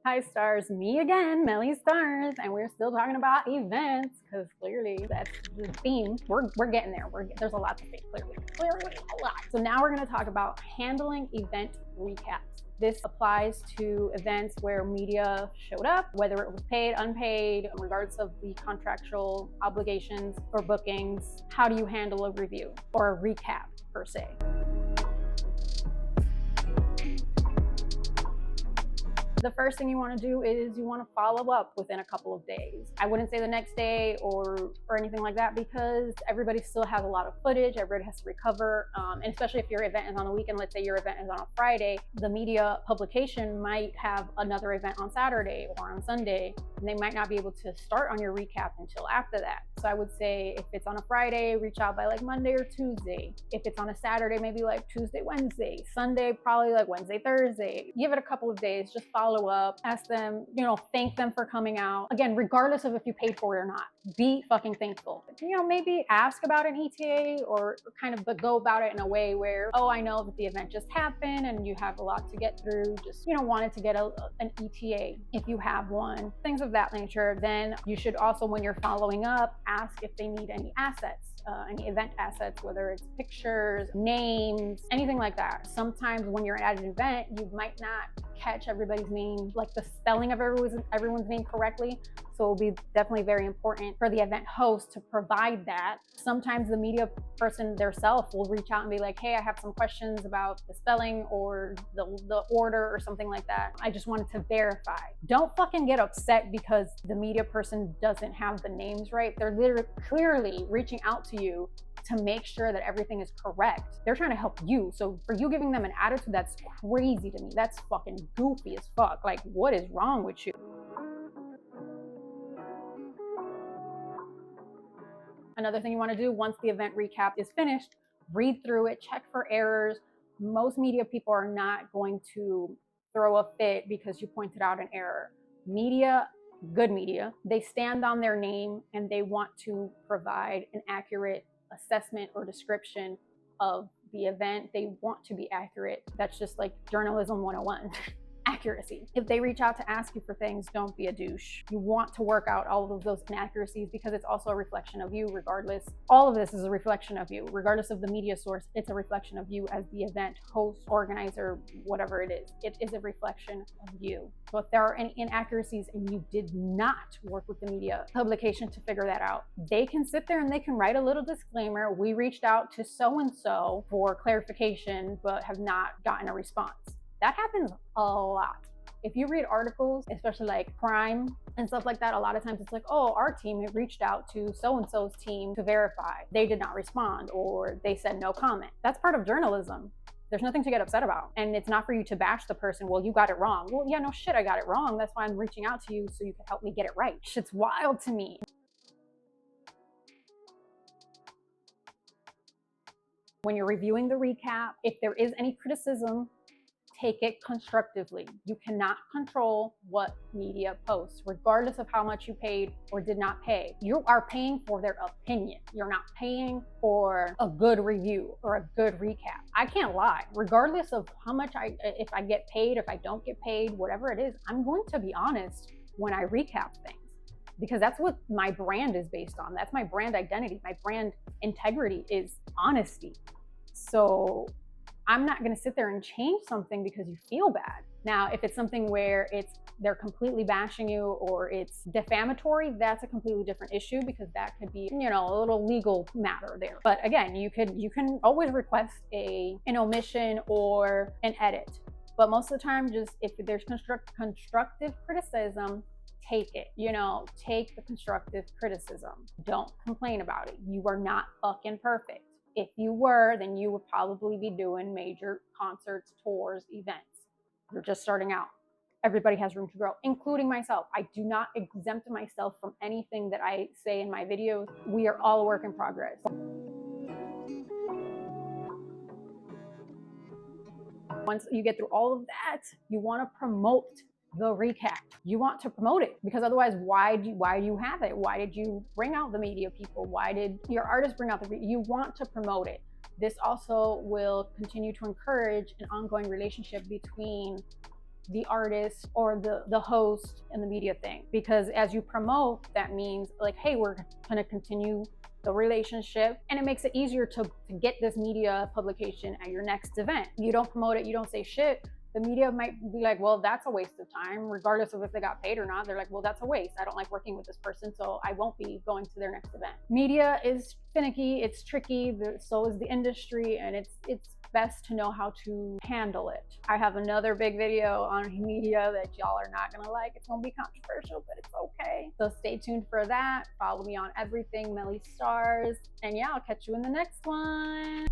Hi stars, me again, Melly Stars, and we're still talking about events because clearly that's the theme. We're getting there. There's a lot to say, clearly a lot. So now we're going to talk about handling event recaps. This applies to events where media showed up, whether it was paid, unpaid, regardless of the contractual obligations or bookings. How do you handle a review or a recap per se? The first thing you want to do is you want to follow up within a couple of days. I wouldn't say the next day or anything like that because everybody still has a lot of footage. Everybody has to recover. And especially if your event is on a weekend, let's say your event is on a Friday, the media publication might have another event on Saturday or on Sunday, and they might not be able to start on your recap until after that. So I would say if it's on a Friday, reach out by like Monday or Tuesday. If it's on a Saturday, maybe like Tuesday, Wednesday. Sunday, probably like Wednesday, Thursday. Give it a couple of days, just follow up, ask them, thank them for coming out. Again, regardless of if you paid for it or not, be fucking thankful. Maybe ask about an ETA or kind of go about it in a way where, oh, I know that the event just happened and you have a lot to get through. Just, wanted to get an ETA if you have one, things of that nature. Then you should also, when you're following up, ask if they need any assets. Any event assets, whether it's pictures, names, anything like that. Sometimes when you're at an event, you might not catch everybody's name, like the spelling of everyone's name correctly. So it'll be definitely very important for the event host to provide that. Sometimes the media person themselves will reach out and be like, hey, I have some questions about the spelling or the order or something like that. I just wanted to verify. Don't fucking get upset because the media person doesn't have the names right. They're literally clearly reaching out to you to make sure that everything is correct. They're trying to help you. So for you giving them an attitude, that's crazy to me. That's fucking goofy as fuck. Like, what is wrong with you? Another thing you want to do once the event recap is finished, read through it, check for errors. Most media people are not going to throw a fit because you pointed out an error. Media, good media, they stand on their name and they want to provide an accurate assessment or description of the event. They want to be accurate. That's just like journalism 101. Accuracy. If they reach out to ask you for things, don't be a douche. You want to work out all of those inaccuracies because it's also a reflection of you regardless. All of this is a reflection of you. Regardless of the media source, it's a reflection of you as the event host, organizer, whatever it is. It is a reflection of you. So if there are any inaccuracies and you did not work with the media publication to figure that out, they can sit there and they can write a little disclaimer. We reached out to so-and-so for clarification, but have not gotten a response. That happens a lot. If you read articles, especially like crime and stuff like that, a lot of times it's like, oh, our team had reached out to so-and-so's team to verify. They did not respond or they said no comment. That's part of journalism. There's nothing to get upset about. And it's not for you to bash the person. Well, you got it wrong. Well, yeah, no shit, I got it wrong. That's why I'm reaching out to you so you can help me get it right. Shit's wild to me. When you're reviewing the recap, if there is any criticism, take it constructively. You cannot control what media posts, regardless of how much you paid or did not pay. You are paying for their opinion. You're not paying for a good review or a good recap. I can't lie. Regardless of how much if I get paid, if I don't get paid, whatever it is, I'm going to be honest when I recap things because that's what my brand is based on. That's my brand identity. My brand integrity is honesty. So I'm not going to sit there and change something because you feel bad. Now, if it's something where they're completely bashing you or it's defamatory, that's a completely different issue because that could be, a little legal matter there. But again, you can always request an omission or an edit. But most of the time, just if there's constructive criticism, take it. Take the constructive criticism. Don't complain about it. You are not fucking perfect. If you were, then you would probably be doing major concerts, tours, events. You're just starting out. Everybody has room to grow, including myself. I do not exempt myself from anything that I say in my videos. We are all a work in progress. Once you get through all of that, you want to promote the recap. You want to promote it because otherwise, why do you have it? Why did you bring out the media people? Why did your artist bring out you want to promote it. This also will continue to encourage an ongoing relationship between the artist or the host and the media thing. Because as you promote, that means like, hey, we're going to continue the relationship, and it makes it easier to get this media publication at your next event. You don't promote it, you don't say shit, the media might be like, well, that's a waste of time, regardless of if they got paid or not. They're like, well, that's a waste. I don't like working with this person, so I won't be going to their next event. Media is finicky, it's tricky, so is the industry, and it's best to know how to handle it. I have another big video on media that y'all are not gonna like. It's gonna be controversial, but it's okay. So stay tuned for that. Follow me on everything, Melly Stars. And yeah, I'll catch you in the next one.